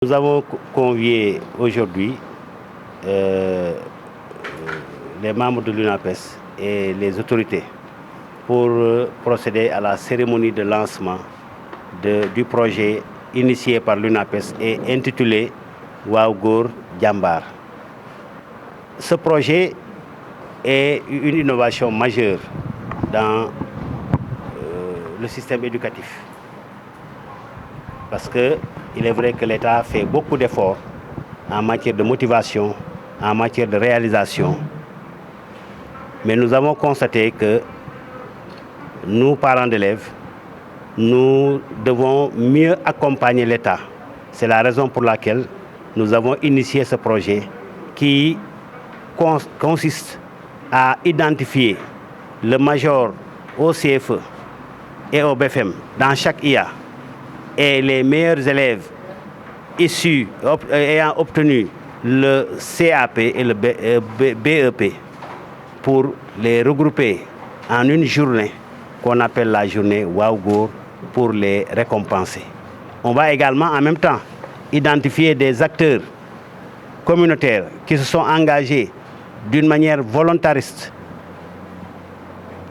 Nous avons convié aujourd'hui les membres de l'UNAPES et les autorités pour procéder à la cérémonie de lancement du projet initié par l'UNAPES et intitulé Waaw Góor Jàmbaar. Ce projet est une innovation majeure dans le système éducatif. Parce qu'il est vrai que l'État fait beaucoup d'efforts en matière de motivation, en matière de réalisation. Mais nous avons constaté que nous, parents d'élèves, nous devons mieux accompagner l'État. C'est la raison pour laquelle nous avons initié ce projet qui consiste à identifier le major au CFE et au BFM dans chaque IA et les meilleurs élèves issus ayant obtenu le CAP et le BEP pour les regrouper en une journée qu'on appelle la journée Waaw Góor pour les récompenser. On va également en même temps identifier des acteurs communautaires qui se sont engagés d'une manière volontariste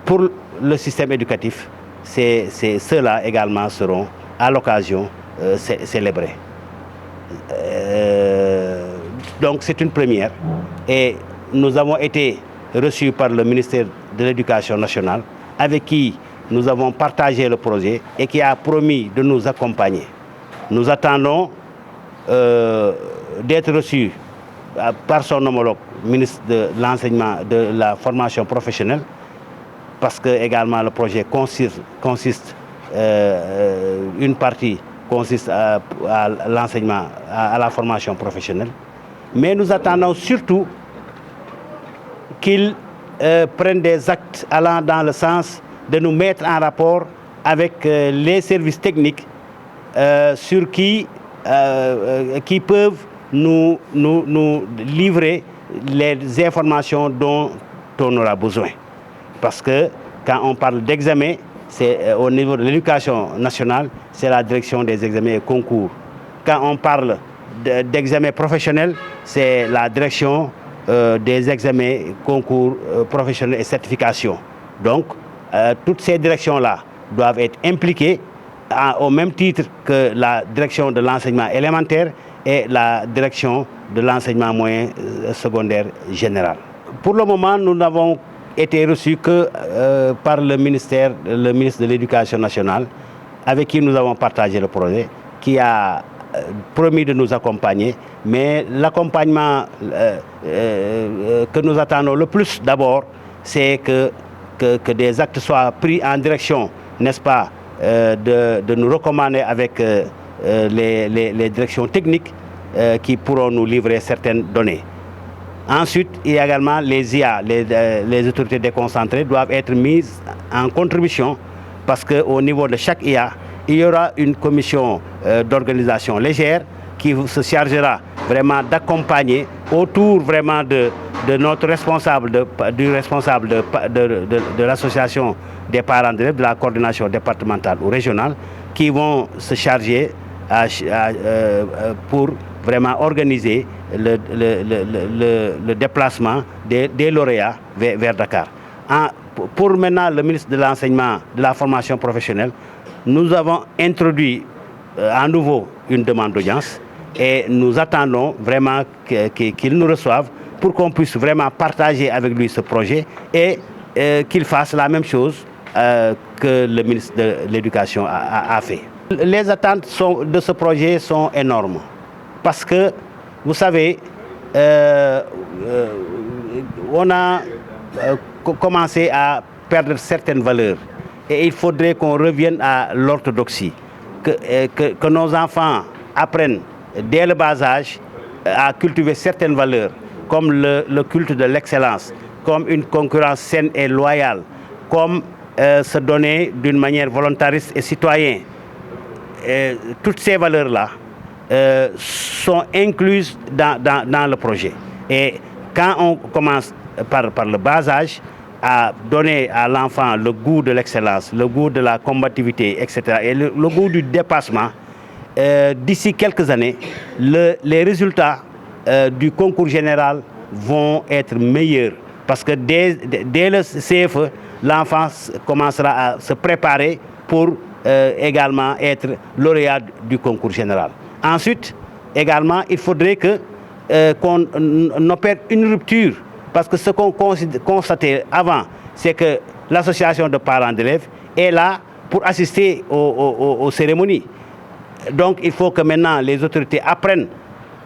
pour le système éducatif. Ceux-là également seront à l'occasion célébrés. Donc c'est une première et nous avons été reçus par le ministère de l'Éducation nationale avec qui nous avons partagé le projet et qui a promis de nous accompagner. Nous attendons d'être reçus par son homologue ministre de l'enseignement, de la formation professionnelle, parce que également le projet consiste une partie consiste à l'enseignement, à la formation professionnelle. Mais nous attendons surtout qu'ils prennent des actes allant dans le sens de nous mettre en rapport avec les services techniques sur qui peuvent nous livrer les informations dont on aura besoin. Parce que quand on parle d'examen, c'est au niveau de l'éducation nationale, c'est la direction des examens et concours. Quand on parle d'examens professionnels, c'est la direction des examens, concours professionnels et certification. Donc, toutes ces directions-là doivent être impliquées au même titre que la direction de l'enseignement élémentaire et la direction de l'enseignement moyen secondaire général. Pour le moment, nous n'avons été reçus que par le ministre de l'Éducation nationale, avec qui nous avons partagé le projet, qui a promis de nous accompagner. Mais l'accompagnement que nous attendons le plus d'abord, c'est que des actes soient pris en direction, n'est-ce pas, de nous recommander avec les directions techniques qui pourront nous livrer certaines données. Ensuite, il y a également les IA, les autorités déconcentrées doivent être mises en contribution parce qu'au niveau de chaque IA, il y aura une commission d'organisation légère qui se chargera vraiment d'accompagner autour vraiment de notre responsable, du responsable de l'association des parents d'élèves, de la coordination départementale ou régionale, qui vont se charger pour vraiment organiser le déplacement des lauréats vers Dakar. Pour maintenant le ministre de l'Enseignement, de la formation professionnelle, nous avons introduit à nouveau une demande d'audience et nous attendons vraiment qu'il nous reçoive pour qu'on puisse vraiment partager avec lui ce projet et qu'il fasse la même chose que le ministre de l'Éducation a fait. Les attentes de ce projet sont énormes parce que, vous savez, on a commencé à perdre certaines valeurs et il faudrait qu'on revienne à l'orthodoxie, que nos enfants apprennent dès le bas âge à cultiver certaines valeurs comme le culte de l'excellence, comme une concurrence saine et loyale, comme se donner d'une manière volontariste et citoyenne. Toutes ces valeurs-là sont incluses dans le projet. Et quand on commence par le bas âge à donner à l'enfant le goût de l'excellence, le goût de la combativité, etc., et le goût du dépassement, d'ici quelques années, les résultats du concours général vont être meilleurs. Parce que dès le CFE, l'enfant commencera à se préparer pour également être lauréat du concours général. Ensuite, également, il faudrait qu'on opère une rupture. Parce que ce qu'on constatait avant, c'est que l'association de parents d'élèves est là pour assister aux cérémonies. Donc il faut que maintenant les autorités apprennent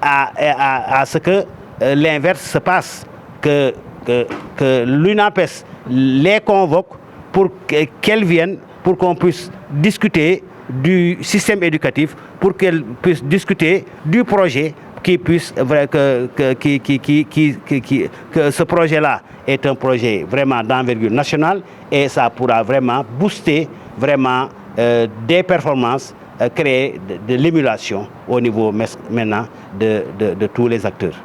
à ce que l'inverse se passe, que l'UNAPES les convoque pour qu'elles viennent, pour qu'on puisse discuter du système éducatif, pour qu'elles puissent discuter du projet, que ce projet-là est un projet vraiment d'envergure nationale et ça pourra vraiment booster vraiment des performances, créer de l'émulation au niveau maintenant de tous les acteurs.